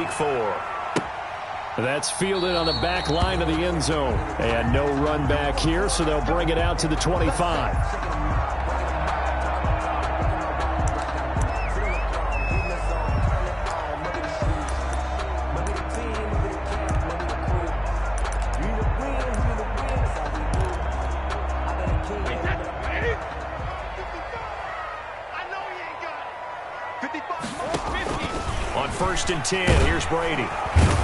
Week 4. That's fielded on the back line of the end zone. And no run back here, so they'll bring it out to the 25. On 1st and 10, here's Brady.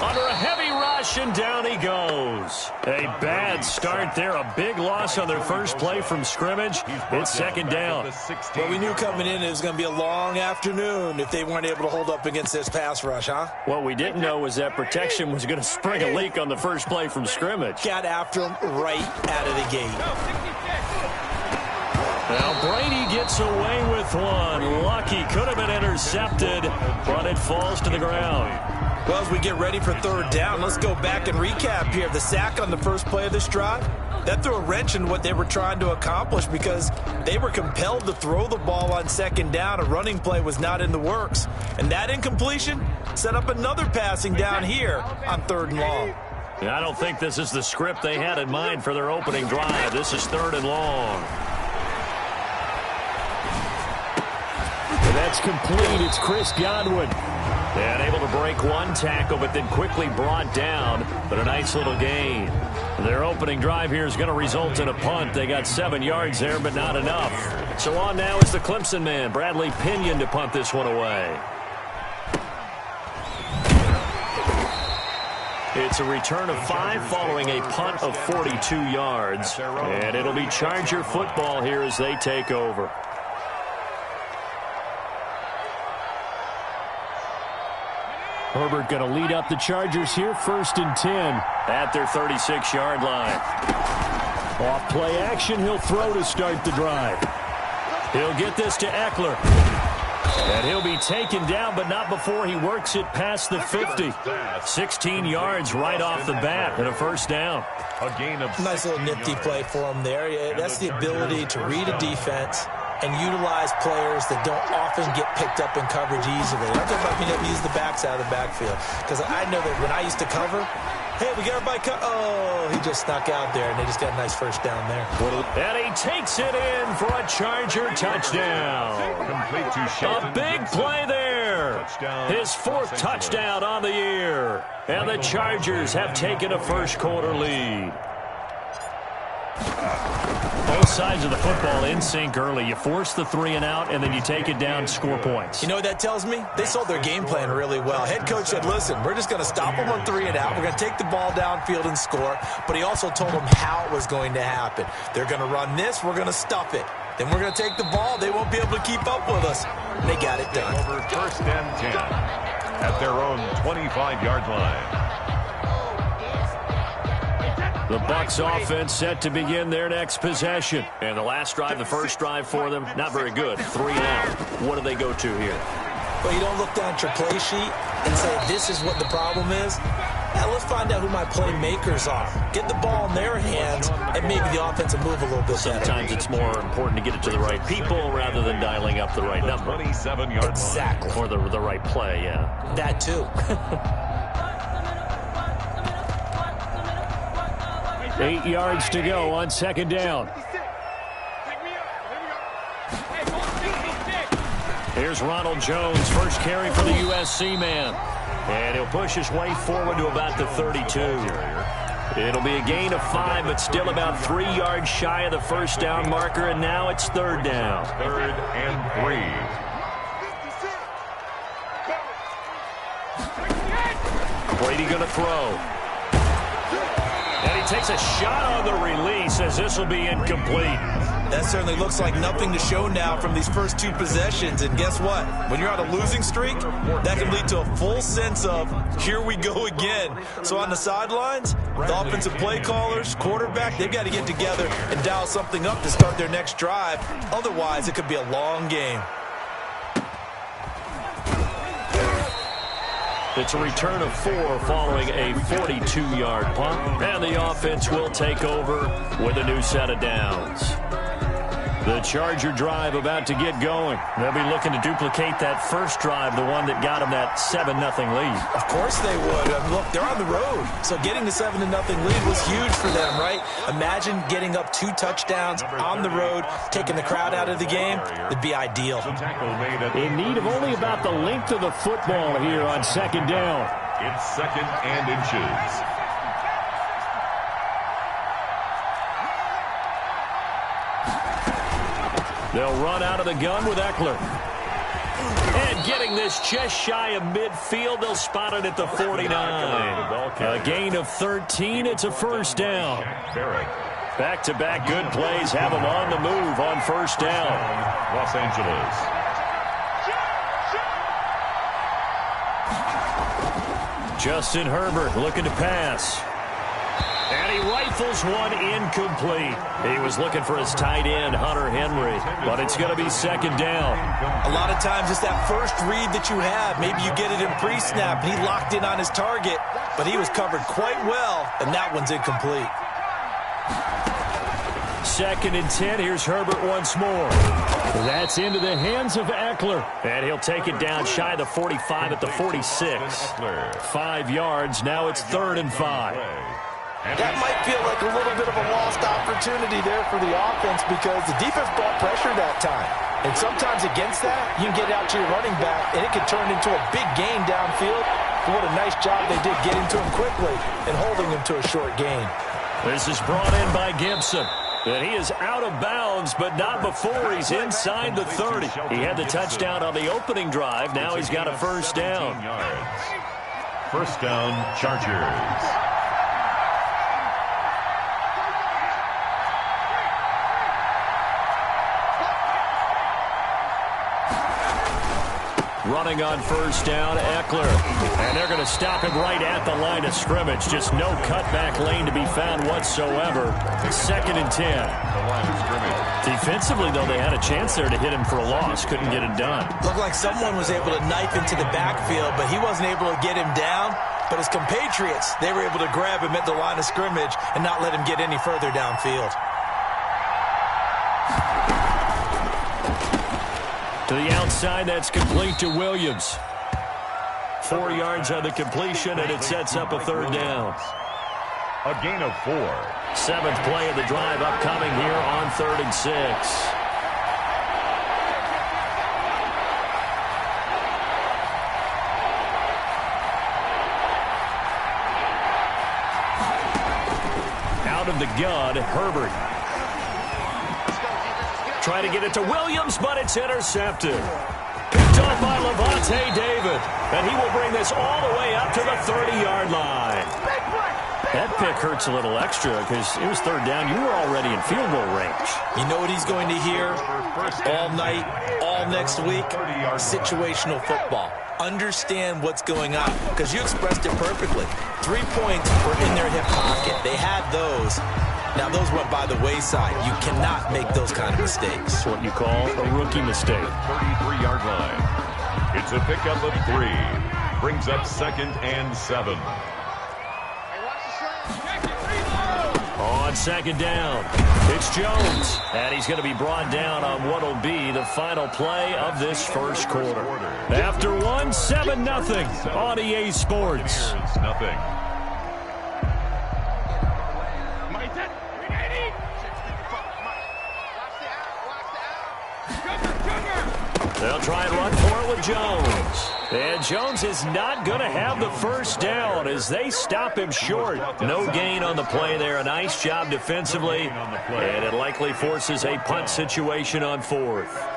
Under a heavy rush, and down he goes. A bad start there. A big loss on their first play from scrimmage. It's 2nd down. Well, we knew coming in it was going to be a long afternoon if they weren't able to hold up against this pass rush, huh? What we didn't know was that protection was going to spring a leak on the first play from scrimmage. Got after him right out of the gate. Now Brady gets away with one. Lucky, could have been intercepted, but it falls to the ground. Well, as we get ready for 3rd down, let's go back and recap here. The sack on the first play of this drive, that threw a wrench in what they were trying to accomplish because they were compelled to throw the ball on 2nd down. A running play was not in the works. And that incompletion set up another passing down here on 3rd and long. I don't think this is the script they had in mind for their opening drive. This is 3rd and long. That's complete. It's Chris Godwin. And able to break one tackle, but then quickly brought down. But a nice little gain. Their opening drive here is going to result in a punt. They got 7 yards there, but not enough. So on now is the Clemson man, Bradley Pinion, to punt this one away. It's a return of 5 following a punt of 42 yards. And it'll be Charger football here as they take over. Herbert going to lead up the Chargers here, 1st and 10 at their 36-yard line. Off play action, he'll throw to start the drive. He'll get this to Eckler. And he'll be taken down, but not before he works it past the 50. 16 yards right off the bat and a 1st down. A gain of nice little nifty play for him there. That's the ability to read a defense and utilize players that don't often get picked up in coverage easily. I'm talking about being able to use the backs out of the backfield. Because I know that when I used to cover, hey, we got everybody oh, he just snuck out there, and they just got a nice 1st down there. And he takes it in for a Charger touchdown. A big play there. His 4th touchdown on the year. And the Chargers have taken a first-quarter lead. Both sides of the football in sync early. You force the 3 and out, and then you take it down, score points. You know what that tells me? They sold their game plan really well. Head coach said, listen, we're just going to stop them on 3 and out. We're going to take the ball downfield and score. But he also told them how it was going to happen. They're going to run this. We're going to stuff it. Then we're going to take the ball. They won't be able to keep up with us. And they got it done. Over 1st and 10 at their own 25-yard line. The Bucs offense set to begin their next possession. And the last drive, the first drive for them, not very good. 3 and out. What do they go to here? Well, you don't look down at your play sheet and say, this is what the problem is. Now, let's find out who my playmakers are. Get the ball in their hands, and maybe the offense will move a little bit better. Sometimes it's more important to get it to the right people rather than dialing up the right number. 27-yard line. Exactly. Or the right play, yeah. That, too. 8 yards to go on 2nd down. Here's Ronald Jones, first carry for the USC man. And he'll push his way forward to about the 32. It'll be a gain of 5, but still about 3 yards shy of the 1st down marker, and now it's 3rd down. 3rd and 3. Brady going to throw. And he takes a shot on the release as this will be incomplete. That certainly looks like nothing to show now from these first 2 possessions. And guess what? When you're on a losing streak, that can lead to a full sense of, here we go again. So on the sidelines, the offensive play callers, quarterback, they've got to get together and dial something up to start their next drive. Otherwise, it could be a long game. It's a return of 4 following a 42-yard punt. And the offense will take over with a new set of downs. The Charger drive about to get going. They'll be looking to duplicate that first drive, the one that got them that 7-0 lead. Of course they would. Look, they're on the road, so getting the 7-0 lead was huge for them, right? Imagine getting up 2 touchdowns on the road, taking the crowd out of the game. It'd be ideal. In need of only about the length of the football here on second down. It's 2nd and inches. They'll run out of the gun with Eckler. And getting this just shy of midfield, they'll spot it at the 49. A gain of 13. It's a first down. Back-to-back good plays have them on the move on first down. Los Angeles. Justin Herbert looking to pass. And he rifles one incomplete. He was looking for his tight end, Hunter Henry, but it's going to be second down. A lot of times it's that first read that you have. Maybe you get it in pre-snap. He locked in on his target, but he was covered quite well, and that one's incomplete. 2nd and 10. Here's Herbert once more. That's into the hands of Eckler. And he'll take it down shy of the 45 at the 46. 5 yards. Now it's 3rd and 5. That might feel like a little bit of a lost opportunity there for the offense because the defense brought pressure that time. And sometimes against that, you can get out to your running back, and it can turn into a big gain downfield. But what a nice job they did getting to him quickly and holding him to a short gain. This is brought in by Gibson. And he is out of bounds, but not before he's inside the 30. He had the touchdown on the opening drive. Now he's got a first down. First down, Chargers. Running on first down, Eckler. And they're going to stop him right at the line of scrimmage. Just no cutback lane to be found whatsoever. 2nd and 10. The line of scrimmage. Defensively, though, they had a chance there to hit him for a loss. Couldn't get it done. Looked like someone was able to knife into the backfield, but he wasn't able to get him down. But his compatriots, they were able to grab him at the line of scrimmage and not let him get any further downfield. To the outside, that's complete to Williams. 4 yards on the completion, and it sets up a 3rd down. A gain of 4. 7th play of the drive upcoming here on 3rd and 6. Out of the gun, Herbert. Trying to get it to Williams, but it's intercepted. Picked off by Levante David. And he will bring this all the way up to the 30-yard line. That pick hurts a little extra because it was 3rd down. You were already in field goal range. You know what he's going to hear all night, all next week? Situational football. Understand what's going on because you expressed it perfectly. 3 points were in their hip pocket. They had those. Now, those went by the wayside. You cannot make those kind of mistakes. It's what you call a rookie mistake. 33-yard line. It's a pickup of 3. Brings up 2nd and 7. On 2nd down, it's Jones. And he's going to be brought down on what will be the final play of this first quarter. After one, 7-0 on EA Sports. It's nothing. They'll try and run for it with Jones. And Jones is not going to have the first down as they stop him short. No gain on the play there. A nice job defensively. And it likely forces a punt situation on 4th.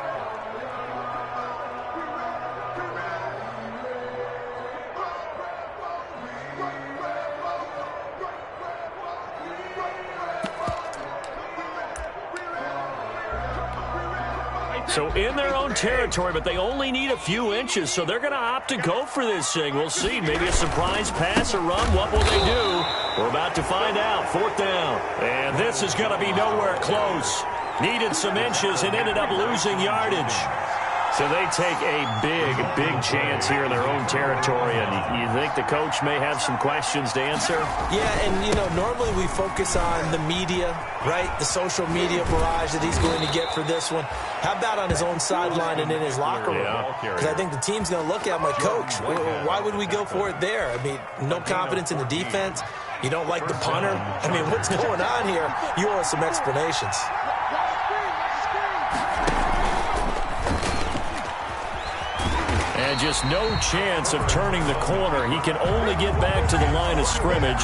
So in their own territory, but they only need a few inches, so they're going to opt to go for this thing. We'll see. Maybe a surprise pass or run. What will they do? We're about to find out. 4th down. And this is going to be nowhere close. Needed some inches and ended up losing yardage. So they take a big chance here in their own territory, and you think the coach may have some questions to answer? Yeah, and, you know, normally we focus on the media, right, the social media barrage that he's going to get for this one. How about on his own sideline and in his locker room? Because I think the team's going to look at him like, Coach, why would we go for it there? I mean, no confidence in the defense. You don't like the punter? I mean, what's going on here? You owe us some explanations. And just no chance of turning the corner. He can only get back to the line of scrimmage.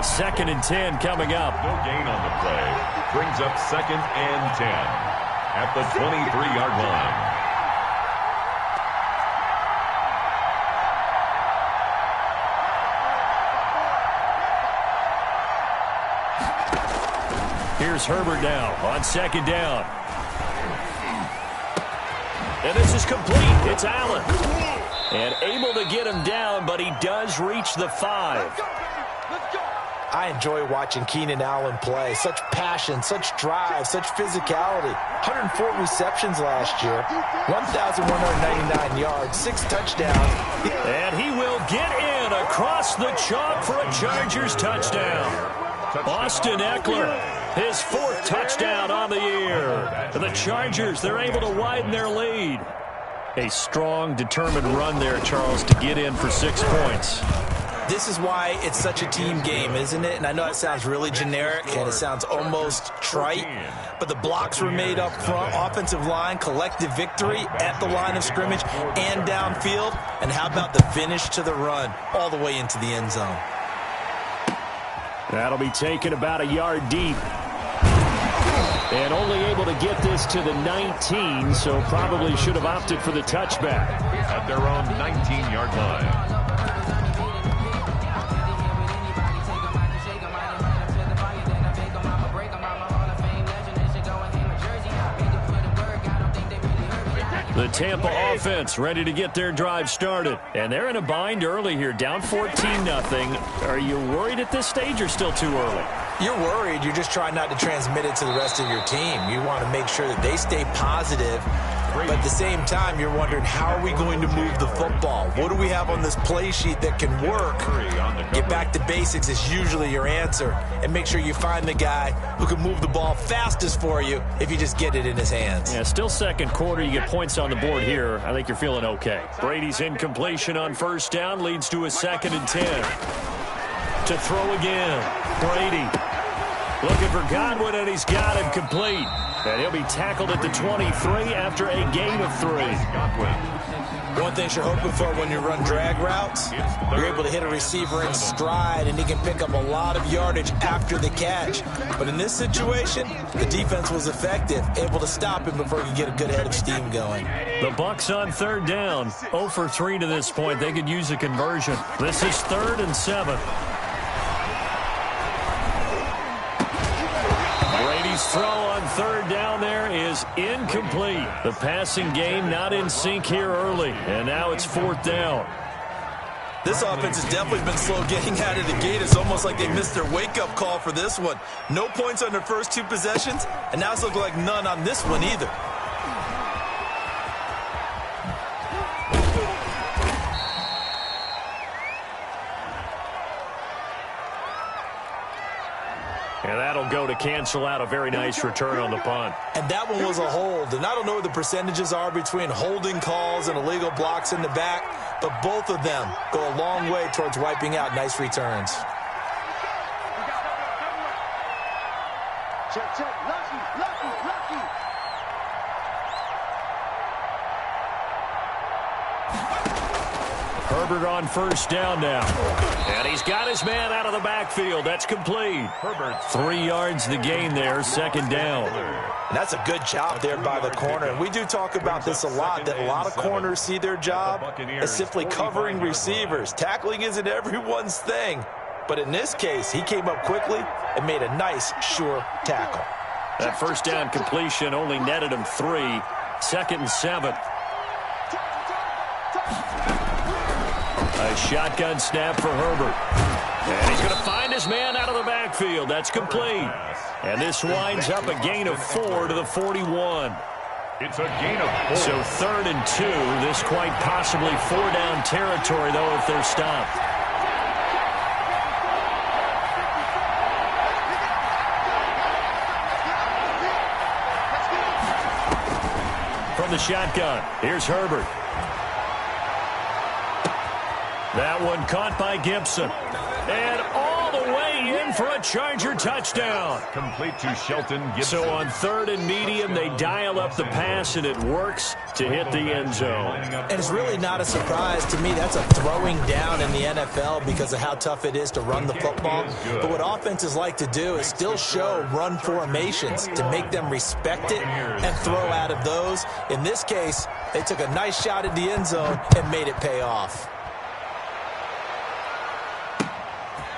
2nd and 10 coming up. No gain on the play. Brings up 2nd and 10 at the 23-yard line. Here's Herbert now on 2nd down. And this is complete. It's Allen. And able to get him down, but he does reach the 5. I enjoy watching Keenan Allen play. Such passion, such drive, such physicality. 104 receptions last year, 1,199 yards, 6 touchdowns. And he will get in across the chalk for a Chargers touchdown. Austin Eckler, his 4th touchdown on the year. And the Chargers, they're able to widen their lead. A strong, determined run there, Charles, to get in for 6 points. This is why it's such a team game, isn't it? And I know it sounds really generic and it sounds almost trite, but the blocks were made up front, offensive line, collective victory at the line of scrimmage and downfield. And how about the finish to the run all the way into the end zone? That'll be taken about a yard deep. And only able to get this to the 19, so probably should have opted for the touchback. At their own 19-yard line. The Tampa offense ready to get their drive started. And they're in a bind early here, down 14-0. Are you worried at this stage or still too early? You're worried. You're just trying not to transmit it to the rest of your team. You want to make sure that they stay positive. But at the same time, you're wondering, how are we going to move the football? What do we have on this play sheet that can work? Get back to basics is usually your answer. And make sure you find the guy who can move the ball fastest for you if you just get it in his hands. Yeah, still 2nd quarter. You get points on the board here. I think you're feeling okay. Brady's incompletion on 1st down leads to a 2nd and 10. To throw again. Brady looking for Godwin, and he's got him complete. And he'll be tackled at the 23 after a gain of 3. One thing you're hoping for when you run drag routes, you're able to hit a receiver in stride, and he can pick up a lot of yardage after the catch. But in this situation, the defense was effective, able to stop him before he could get a good head of steam going. The Bucs on 3rd down, 0 for 3 to this point. They could use a conversion. This is 3rd and 7. Brady's throw on 3rd down there is incomplete. The passing game not in sync here early, and now it's 4th down. This offense has definitely been slow getting out of the gate. It's almost like they missed their wake-up call for this one. No points on their first 2 possessions, and now it's looking like none on this one either. And that'll go to cancel out a very nice return on the punt. And that one was a hold. And I don't know what the percentages are between holding calls and illegal blocks in the back, but both of them go a long way towards wiping out nice returns. Check, check. Lucky. Herbert on 1st down now. And he's got his man out of the backfield. That's complete. Herbert 3 yards the gain there, 2nd down. And that's a good job there by the corner. And we do talk about this a lot, that a lot of corners see their job as simply covering receivers. Tackling isn't everyone's thing. But in this case, he came up quickly and made a nice, sure tackle. That 1st down completion only netted him 3. 2nd and 7. A shotgun snap for Herbert. And he's going to find his man out of the backfield. That's complete. And this winds up a gain of 4 to the 41. It's a gain of 4. So 3rd and 2. This quite possibly 4-down territory, though, if they're stopped. From the shotgun, here's Herbert. That one caught by Gibson. And all the way in for a Charger touchdown. Complete to Shelton Gibson. So on 3rd and medium, they dial up the pass, and it works to hit the end zone. And it's really not a surprise to me. That's a throwing down in the NFL because of how tough it is to run the football. But what offenses like to do is still show run formations to make them respect it and throw out of those. In this case, they took a nice shot at the end zone and made it pay off.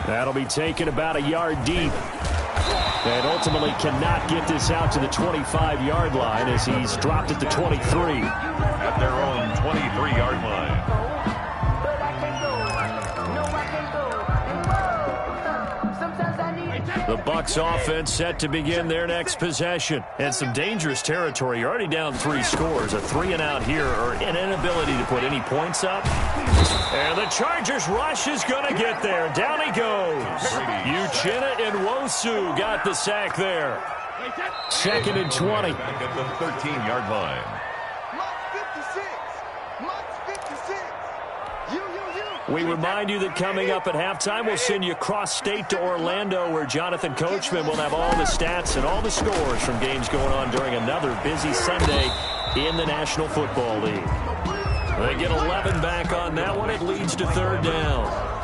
That'll be taken about a yard deep. And ultimately cannot get this out to the 25-yard line as he's dropped at the 23. At their own 23-yard line. The Bucs offense set to begin their next possession. And some dangerous territory. You're already down 3 scores. A 3-and-out here or an inability to put any points up. And the Chargers rush is going to get there. Down he goes. Uchenna and Nwosu got the sack there. 2nd and 20. Back at the 13-yard line. We remind you that coming up at halftime, we'll send you cross-state to Orlando, where Jonathan Coachman will have all the stats and all the scores from games going on during another busy Sunday in the National Football League. They get 11 back on that one. It leads to 3rd down.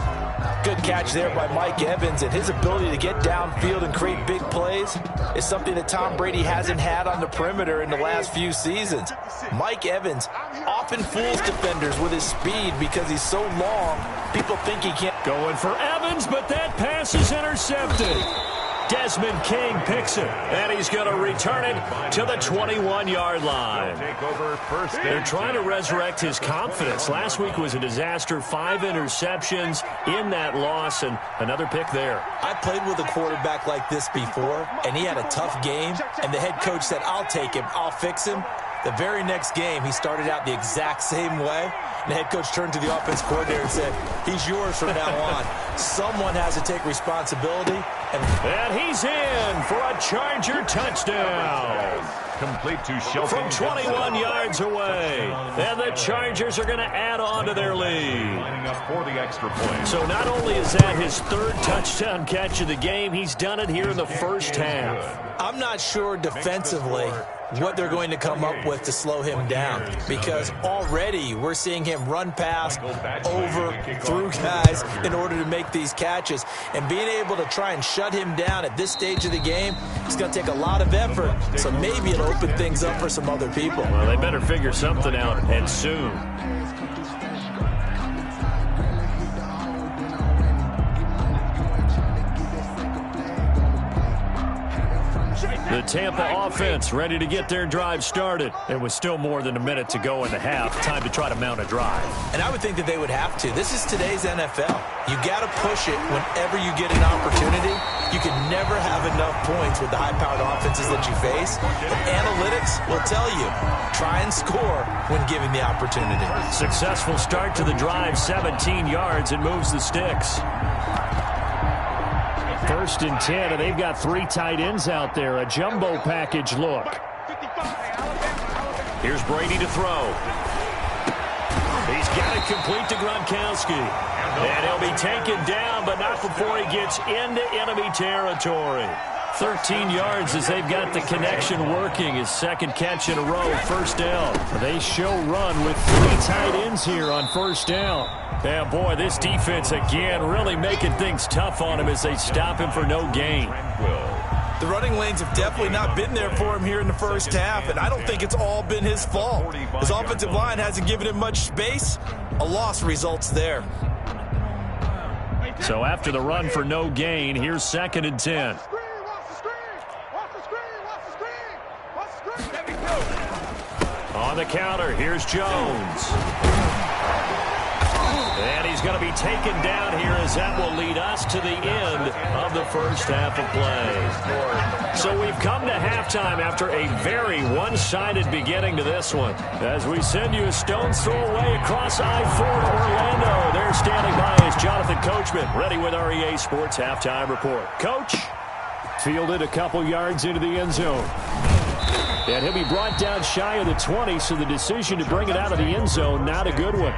Good catch there by Mike Evans, and his ability to get downfield and create big plays is something that Tom Brady hasn't had on the perimeter in the last few seasons. Mike Evans often fools defenders with his speed because he's so long, people think he can't. Going for Evans, but that pass is intercepted. Desmond King picks it, and he's going to return it to the 21-yard line. They're trying to resurrect his confidence. Last week was a disaster. 5 interceptions in that loss, and another pick there. I played with a quarterback like this before, and he had a tough game, and the head coach said, "I'll take him, I'll fix him." The very next game, he started out the exact same way. And the head coach turned to the offense coordinator and said, "He's yours from now on." Someone has to take responsibility. And he's in for a Charger touchdown. Complete to Shelton From 21 yards away. And the Chargers are going to add on to their lead. Lining up for the extra point. So not only is that his 3rd touchdown catch of the game, he's done it here in the first half. I'm not sure defensively what they're going to come up with to slow him down, because already we're seeing him run past, over, through guys in order to make these catches. And being able to try and shut him down at this stage of the game, it's going to take a lot of effort. So maybe it'll open things up for some other people. Well, they better figure something out, and soon. The Tampa offense ready to get their drive started. It was still more than a minute to go in the half. Time to try to mount a drive. And I would think that they would have to. This is today's NFL. You got to push it whenever you get an opportunity. You can never have enough points with the high-powered offenses that you face. But analytics will tell you, try and score when given the opportunity. Successful start to the drive, 17 yards. It moves the sticks. 1st and 10, and they've got 3 tight ends out there. A jumbo package look. Here's Brady to throw. He's got it complete to Gronkowski. And he'll be taken down, but not before he gets into enemy territory. 13 yards as they've got the connection working. His 2nd catch in a row, 1st down. They show run with 3 tight ends here on 1st down. Yeah, boy, this defense again really making things tough on him as they stop him for no gain. The running lanes have definitely not been there for him here in the first half, and I don't think it's all been his fault. His offensive line hasn't given him much space. A loss results there. So after the run for no gain, here's 2nd and 10. On the counter, here's Jones. And he's going to be taken down here as that will lead us to the end of the first half of play. So we've come to halftime after a very one-sided beginning to this one. As we send you a stone's throw away across I-4 to Orlando. There standing by is Jonathan Coachman, ready with our EA Sports Halftime Report. Coach? Fielded a couple yards into the end zone. And he'll be brought down shy of the 20, so the decision to bring it out of the end zone, not a good one.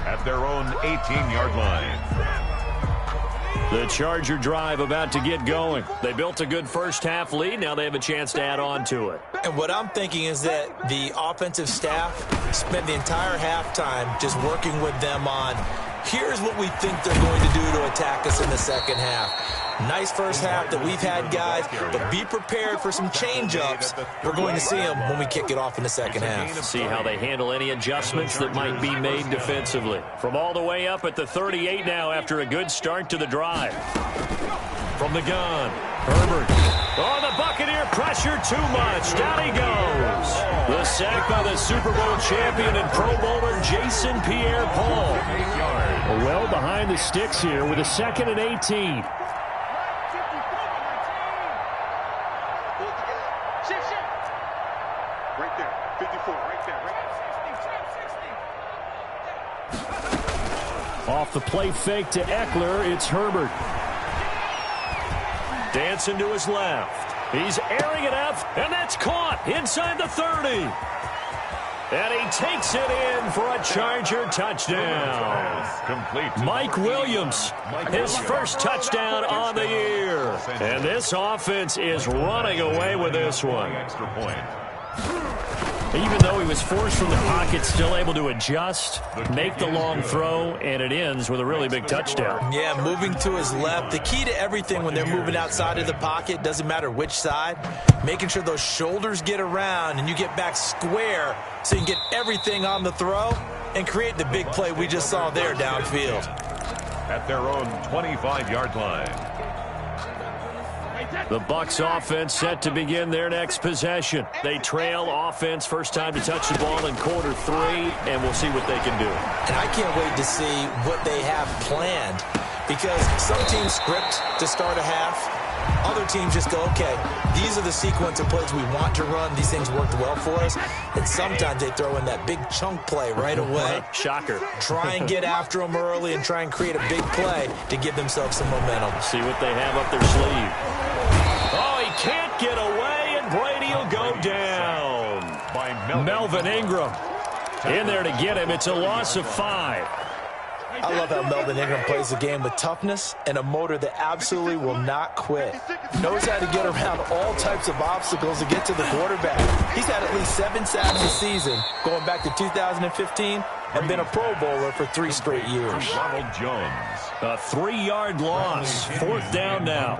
At their own 18-yard line. The Charger drive about to get going. They built a good first-half lead. Now they have a chance to add on to it. And what I'm thinking is that the offensive staff spent the entire halftime just working with them on, here's what we think they're going to do to attack us in the second half. Nice first half that we've had, guys, but be prepared for some change-ups. We're going to see them when we kick it off in the second half. See how they handle any adjustments that might be made defensively. From all the way up at the 38 now after a good start to the drive. From the gun, Herbert. Oh, the Buccaneer pressure too much. Down he goes. The sack by the Super Bowl champion and Pro Bowler Jason Pierre-Paul. Well behind the sticks here with a 2nd and 18. Off the play fake to Eckler, it's Herbert. Dancing to his left. He's airing it up, and that's caught inside the 30. And he takes it in for a Charger touchdown. Complete. Mike Williams, his first touchdown on the year. And this offense is running away with this one. Extra point. Even though he was forced from the pocket, still able to adjust, make the long throw, and it ends with a really big touchdown. Yeah, moving to his left. The key to everything when they're moving outside of the pocket, doesn't matter which side, making sure those shoulders get around and you get back square so you can get everything on the throw and create the big play we just saw there downfield. At their own 25-yard line. The Bucs offense set to begin their next possession. They trail offense first time to touch the ball in quarter 3, and we'll see what they can do. And I can't wait to see what they have planned, because some teams script to start a half. Other teams just go, okay, these are the sequence of plays we want to run. These things worked well for us. And sometimes they throw in that big chunk play right away. Shocker. Try and get after them early and try and create a big play to give themselves some momentum. See what they have up their sleeve. Oh, he can't get away, and Brady will go down. By Melvin Ingram in there to get him. It's a loss of 5. I love how Melvin Ingram plays the game with toughness and a motor that absolutely will not quit. Knows how to get around all types of obstacles to get to the quarterback. He's had at least 7 sacks this season, going back to 2015, and been a Pro Bowler for 3 straight years. Ronald Jones. A 3-yard loss. 4th down now.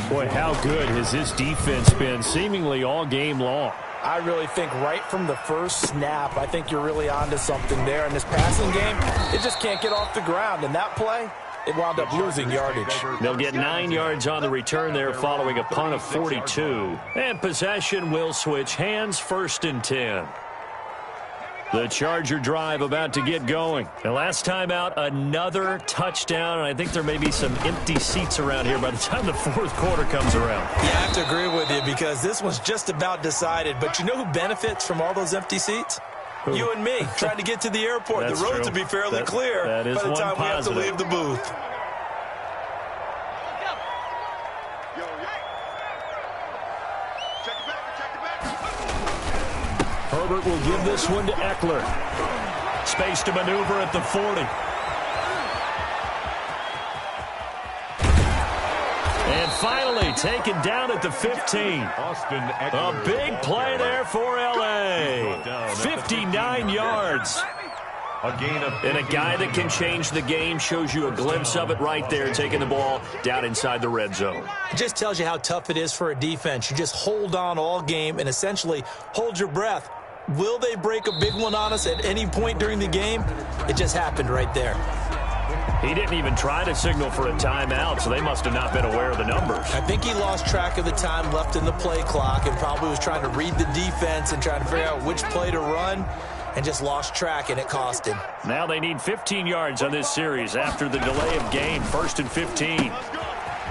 Boy, how good has this defense been seemingly all game long? I really think right from the first snap, I think you're really onto something there. In this passing game, it just can't get off the ground. And that play, it wound up losing yardage. They'll get 9 yards on the return there following a punt of 42. And possession will switch hands, 1st and 10. The Charger drive about to get going. And last time out, another touchdown. And I think there may be some empty seats around here by the time the 4th quarter comes around. Yeah, I have to agree with you because this one's just about decided. But you know who benefits from all those empty seats? Who? You and me, trying to get to the airport. The roads will be fairly clear by the time we have to leave the booth. Herbert will give this one to Eckler. Space to maneuver at the 40. And finally taken down at the 15. Austin Eckler. A big play there for L.A. 59 yards. A gain of and a guy that can change the game, shows you a glimpse of it right there, taking the ball down inside the red zone. It just tells you how tough it is for a defense. You just hold on all game and essentially hold your breath. Will they break a big one on us at any point during the game? It just happened right there. He didn't even try to signal for a timeout, so they must have not been aware of the numbers. I think he lost track of the time left in the play clock and probably was trying to read the defense and trying to figure out which play to run. and just lost track, and it cost him. Now they need 15 yards on this series after the delay of game. 1st and 15.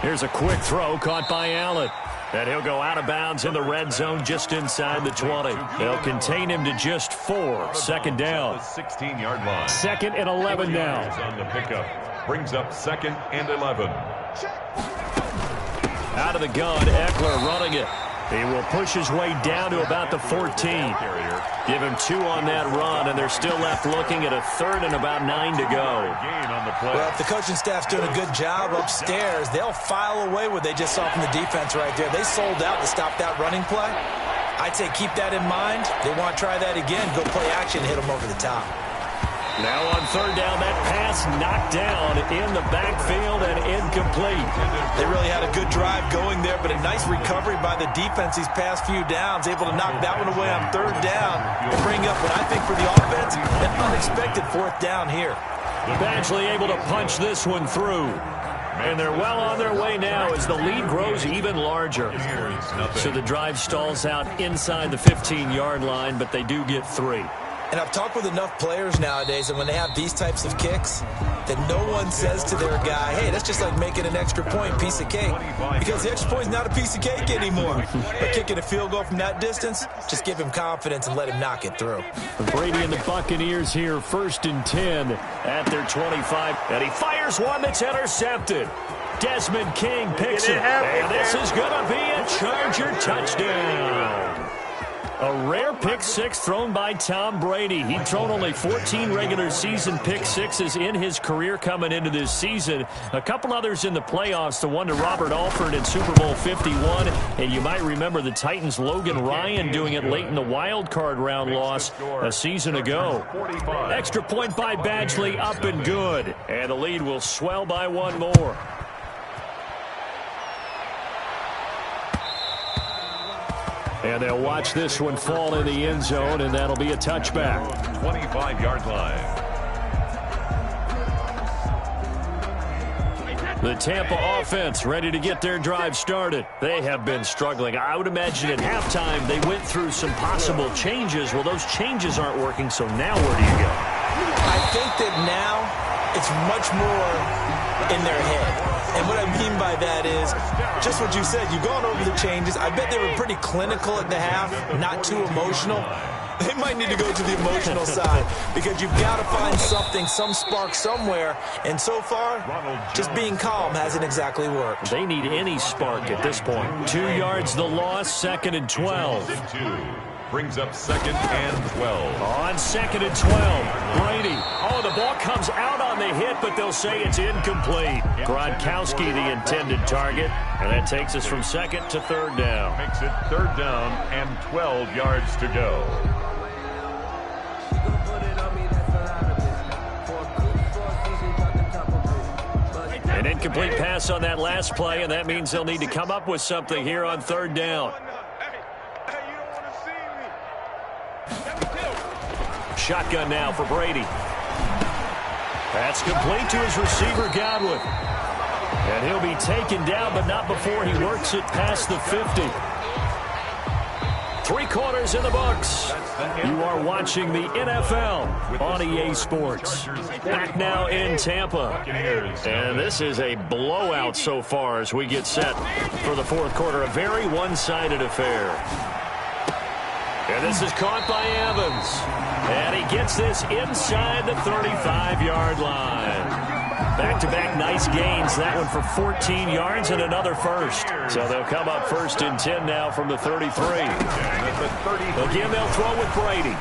Here's a quick throw caught by Allen. And he'll go out of bounds in the red zone just inside the 20. They'll contain him to just 4. 2nd down. 16-yard line. 2nd and 11 now. On the pickup. Brings up 2nd and 11. Out of the gun, Eckler running it. He will push his way down to about the 14. Give him 2 on that run, and they're still left looking at a 3rd and about 9 to go. Well, if the coaching staff's doing a good job upstairs, they'll file away what they just saw from the defense right there. They sold out to stop that running play. I'd say keep that in mind. They want to try that again, go play action, hit them over the top. Now on 3rd down, that pass knocked down in the backfield and incomplete. They really had a good drive going there, but a nice recovery by the defense these past few downs, able to knock that one away on 3rd down and bring up what I think for the offense, an unexpected 4th down here. Badgley able to punch this one through. And they're well on their way now as the lead grows even larger. So the drive stalls out inside the 15-yard line, but they do get 3. And I've talked with enough players nowadays, and when they have these types of kicks, that no one says to their guy, hey, that's just like making an extra point, piece of cake. Because the extra point is not a piece of cake anymore. But kicking a field goal from that distance, just give him confidence and let him knock it through. Brady and the Buccaneers here, 1st and 10 at their 25. And he fires one that's intercepted. Desmond King picks it. And this is going to be a Charger touchdown. A rare pick 6 thrown by Tom Brady. He'd thrown only 14 regular season pick 6s in his career coming into this season. A couple others in the playoffs, the one to Robert Alford in Super Bowl 51. And you might remember the Titans' Logan Ryan doing it late in the wild card round loss a season ago. Extra point by Badgley, up and good. And the lead will swell by 1 more. And they'll watch this one fall in the end zone, and that'll be a touchback. 25-yard line. The Tampa offense ready to get their drive started. They have been struggling. I would imagine at halftime they went through some possible changes. Well, those changes aren't working, so now where do you go? I think that now it's much more in their head. And what I mean by that is just what you said. You've gone over the changes. I bet they were pretty clinical at the half, not too emotional. They might need to go to the emotional side because you've got to find something, some spark somewhere. And so far, just being calm hasn't exactly worked. They need any spark at this point. 2 yards the loss, 2nd and 12. Brings up 2nd and 12. On 2nd and 12, Brady. Oh, the ball comes out on the hit, but they'll say it's incomplete. Gronkowski, the intended target, and that takes us from 2nd to 3rd down. Makes it 3rd down and 12 yards to go. An incomplete pass on that last play, and that means they'll need to come up with something here on 3rd down. Shotgun now for Brady. That's complete to his receiver, Godwin. And he'll be taken down, but not before he works it past the 50. 3 quarters in the books. You are watching the NFL on EA Sports. Back now in Tampa. And this is a blowout so far as we get set for the 4th quarter. A very one-sided affair. And this is caught by Evans. And he gets this inside the 35-yard line. Back-to-back nice gains. That one for 14 yards and another first. So they'll come up 1st and 10 now from the 33. Again, they'll throw with Brady.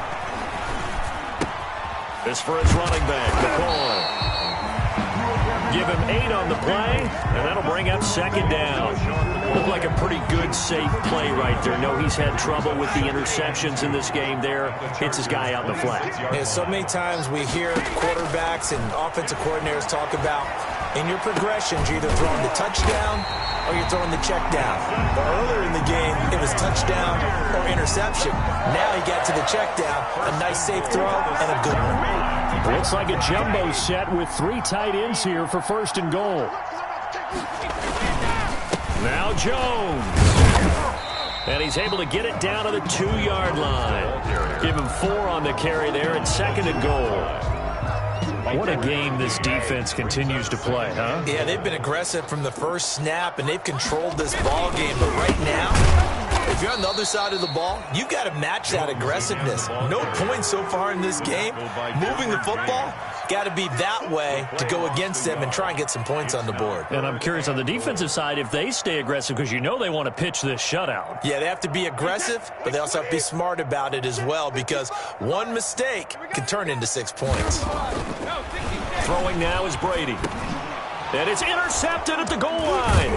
This for his running back, McCoy. Give him 8 on the play, and that'll bring up 2nd down. Looked like a pretty good, safe play right there. No, he's had trouble with the interceptions in this game there. Hits his guy out in the flat. Yeah, so many times we hear quarterbacks and offensive coordinators talk about in your progressions, you're either throwing the touchdown or you're throwing the check down. But earlier in the game, it was touchdown or interception. Now he got to the check down, a nice safe throw and a good one. Looks like a jumbo set with 3 tight ends here for 1st and goal. Now Jones. And he's able to get it down to the 2-yard line. Give him 4 on the carry there at 2nd and goal. What a game this defense continues to play, huh? Yeah, they've been aggressive from the first snap, and they've controlled this ball game. But right now, if you're on the other side of the ball, you've got to match that aggressiveness. No points so far in this game. Moving the football, got to be that way to go against them and try and get some points on the board. And I'm curious on the defensive side if they stay aggressive, because you know they want to pitch this shutout. Yeah, they have to be aggressive, but they also have to be smart about it as well, because one mistake can turn into 6 points. Throwing now is Brady. And it's intercepted at the goal line.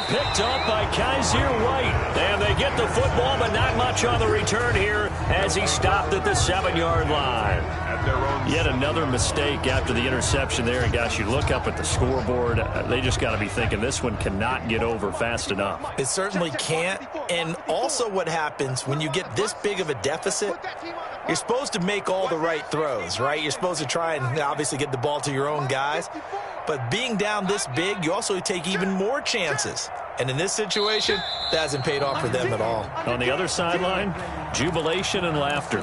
Picked up by Kaiser White. And they get the football, but not much on the return here as he stopped at the 7-yard line. Yet another mistake after the interception there. And, gosh, you look up at the scoreboard. They just got to be thinking this one cannot get over fast enough. It certainly can't. And also what happens when you get this big of a deficit, you're supposed to make all the right throws, right? You're supposed to try and obviously get the ball to your own guys. But being down this big, you also take even more chances. And in this situation, that hasn't paid off for them at all. On the other sideline, jubilation and laughter.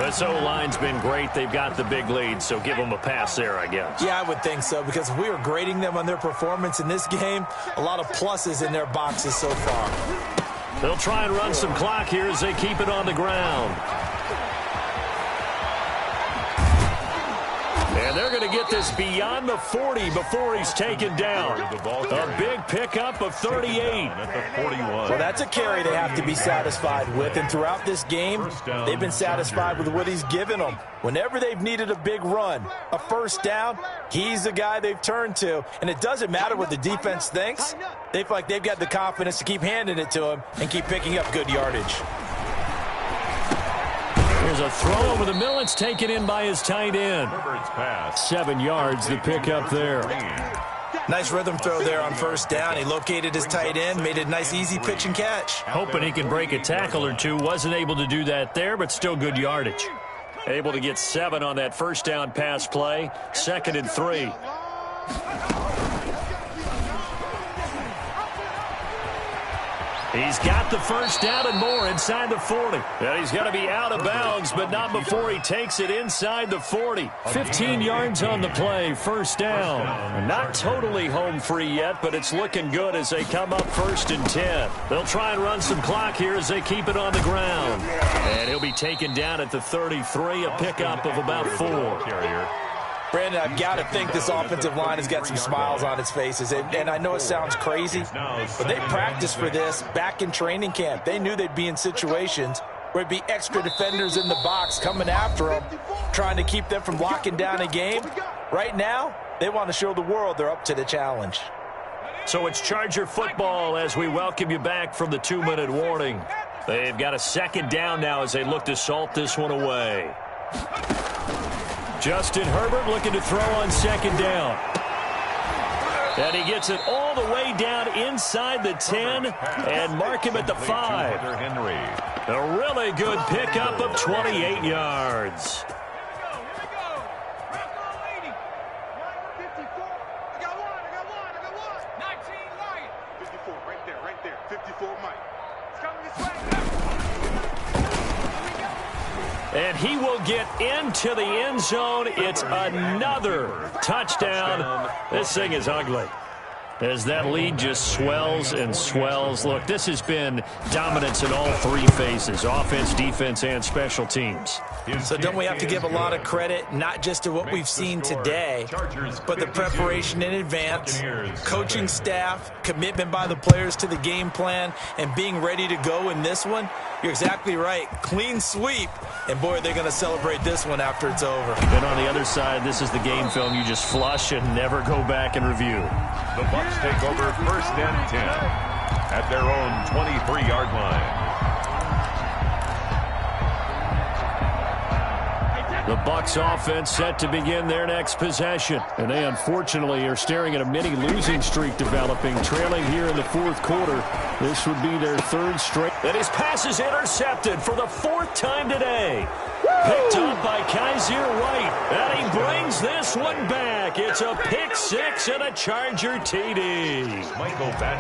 This O-line's been great. They've got the big lead, so give them a pass there, I guess. Yeah, I would think so, because if we were grading them on their performance in this game, a lot of pluses in their boxes so far. They'll try and run some clock here as they keep it on the ground. And they're going to get this beyond the 40 before he's taken down. A big pickup of 38. Well, that's a carry they have to be satisfied with. And throughout this game, they've been satisfied with what he's given them. Whenever they've needed a big run, a first down, he's the guy they've turned to. And it doesn't matter what the defense thinks. They feel like they've got the confidence to keep handing it to him and keep picking up good yardage. Here's a throw over the middle. It's taken in by his tight end. 7 yards, the pickup there. Nice rhythm throw there on first down. He located his tight end, made it a nice, easy pitch and catch. Hoping he can break a tackle or two. Wasn't able to do that there, but still good yardage. Able to get 7 on that first down pass play. 2nd and 3. He's got the first down and more inside the 40. And he's got to be out of bounds, but not before he takes it inside the 40. 15 yards on the play, first down. Not totally home free yet, but it's looking good as they come up 1st and 10. They'll try and run some clock here as they keep it on the ground. And he'll be taken down at the 33, a pickup of about 4. Brandon, I've got to think this offensive line has got some smiles on its faces. And I know it sounds crazy, but they practiced for this back in training camp. They knew they'd be in situations where it'd be extra defenders in the box coming after them, trying to keep them from locking down a game. Right now, they want to show the world they're up to the challenge. So it's Charger football as we welcome you back from the 2-minute warning. They've got a 2nd down now as they look to salt this one away. Justin Herbert looking to throw on 2nd down. And he gets it all the way down inside the 10 and mark him at the 5. A really good pickup of 28 yards. And he will get into the end zone. It's another touchdown. This thing is ugly as that lead just swells and swells. Look, this has been dominance in all 3 phases, offense, defense, and special teams. So don't we have to give a lot of credit, not just to what we've seen today, but the preparation in advance, coaching staff, commitment by the players to the game plan, and being ready to go in this one? You're exactly right. Clean sweep. And, boy, they're going to celebrate this one after it's over. And on the other side, this is the game film you just flush and never go back and review. The Bucs take over 1st and 10 at their own 23-yard line. The Bucs offense set to begin their next possession. And they unfortunately are staring at a mini losing streak developing, trailing here in the 4th quarter. This would be their 3rd straight. And his pass is intercepted for the 4th time today. Picked up by Kaiser White. And he brings this one back back. It's a pick six and a Charger TD.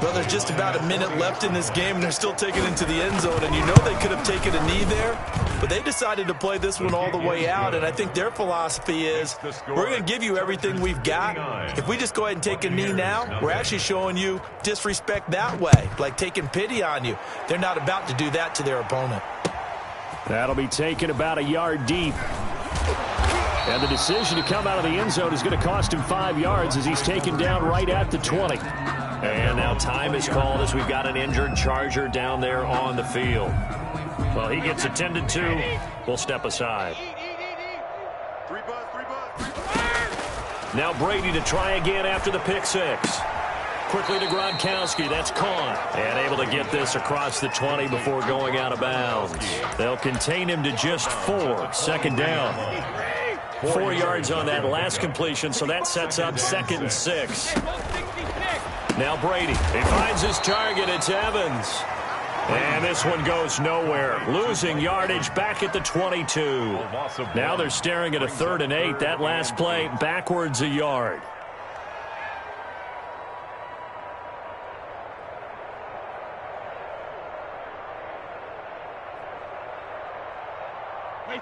Well, there's just about a minute left in this game, and they're still taking it into the end zone. And you know they could have taken a knee there, but they decided to play this one all the way out. And I think their philosophy is, we're going to give you everything we've got. If we just go ahead and take a knee now, we're actually showing you disrespect that way, like taking pity on you. They're not about to do that to their opponent. That'll be taken about a yard deep. And the decision to come out of the end zone is going to cost him 5 yards as he's taken down right at the 20. And now time is called as we've got an injured Charger down there on the field. Well, he gets attended to. We'll step aside. Now Brady to try again after the pick six. Quickly to Gronkowski. That's caught. And able to get this across the 20 before going out of bounds. They'll contain him to just 4. Second down. 4 yards on that last completion, so that sets up 2nd and 6. Now Brady. He finds his target. It's Evans. And this one goes nowhere. Losing yardage back at the 22. Now they're staring at a 3rd and 8. That last play backwards a yard.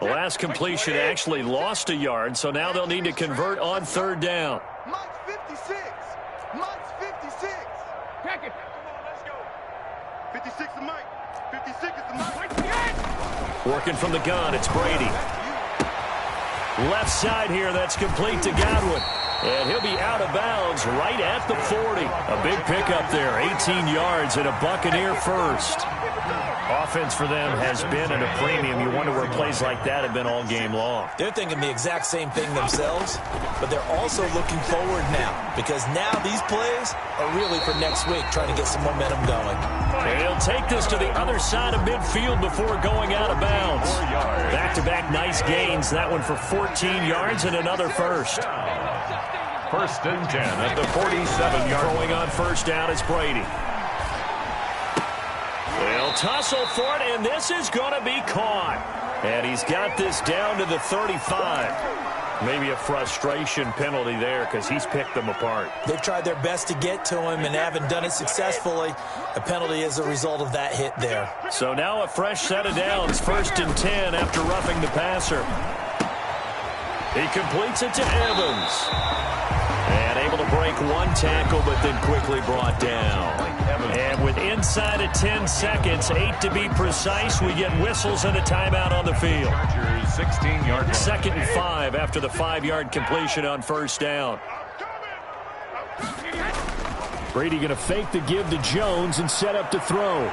The last completion actually lost a yard, so now they'll need to convert on 3rd down. Mike's 56. Mike's 56. Pack it. Come on, let's go. 56 is Mike. 56 is the Mike. Working from the gun, it's Brady. Left side here, that's complete to Godwin. And he'll be out of bounds right at the 40. A big pickup there, 18 yards and a Buccaneer first. Offense for them has been at a premium. You wonder where plays like that have been all game long. They're thinking the exact same thing themselves, but they're also looking forward now, because now these plays are really for next week, trying to get some momentum going. And he'll take this to the other side of midfield before going out of bounds. Back-to-back nice gains. That one for 14 yards and another first. 1st and 10 at the 47-yard. Throwing on 1st down is Brady. They'll tussle for it, and this is going to be caught. And he's got this down to the 35. Maybe a frustration penalty there because he's picked them apart. They've tried their best to get to him and haven't done it successfully. A penalty is a result of that hit there. So now a fresh set of downs. 1st and 10 after roughing the passer. He completes it to Evans. And able to break one tackle, but then quickly brought down. And with inside of 10 seconds, 8 to be precise, we get whistles and a timeout on the field. 16-yard. 2nd and 5 after the 5-yard completion on 1st down. Brady going to fake the give to Jones and set up to throw.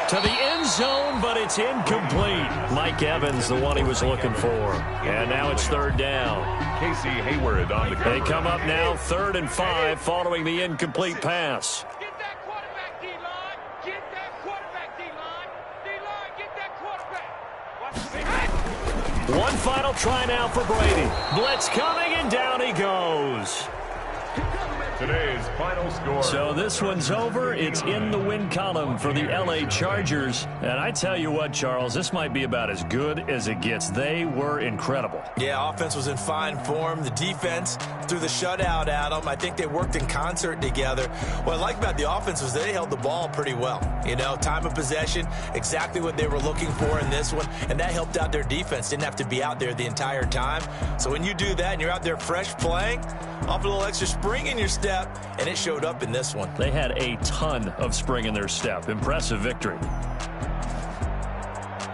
To the end zone, but it's incomplete. Mike Evans, the one he was looking for. And now it's 3rd down. Casey Hayward on the cover. They come up now 3rd and 5 following the incomplete pass. Get that quarterback, D-line. Get that quarterback, D-line. D-line, get that quarterback. One final try now for Brady. Blitz coming, and down he goes. Today's final score. So this one's over. It's in the win column for the LA Chargers. And I tell you what, Charles, this might be about as good as it gets. They were incredible. Yeah, offense was in fine form. The defense threw the shutout at them. I think they worked in concert together. What I like about the offense was they held the ball pretty well. You know, time of possession, exactly what they were looking for in this one. And that helped out their defense. Didn't have to be out there the entire time. So when you do that and you're out there fresh playing, off a little extra spring in your step, and it showed up in this one. They had a ton of spring in their step. Impressive victory.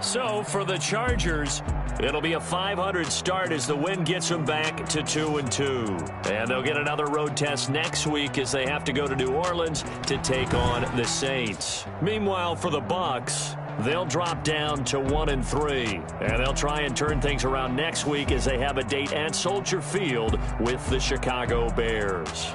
So for the Chargers, it'll be a 500 start as the win gets them back to 2-2. And they'll get another road test next week as they have to go to New Orleans to take on the Saints. Meanwhile, for the Bucs, they'll drop down to 1-3. And they'll try and turn things around next week as they have a date at Soldier Field with the Chicago Bears.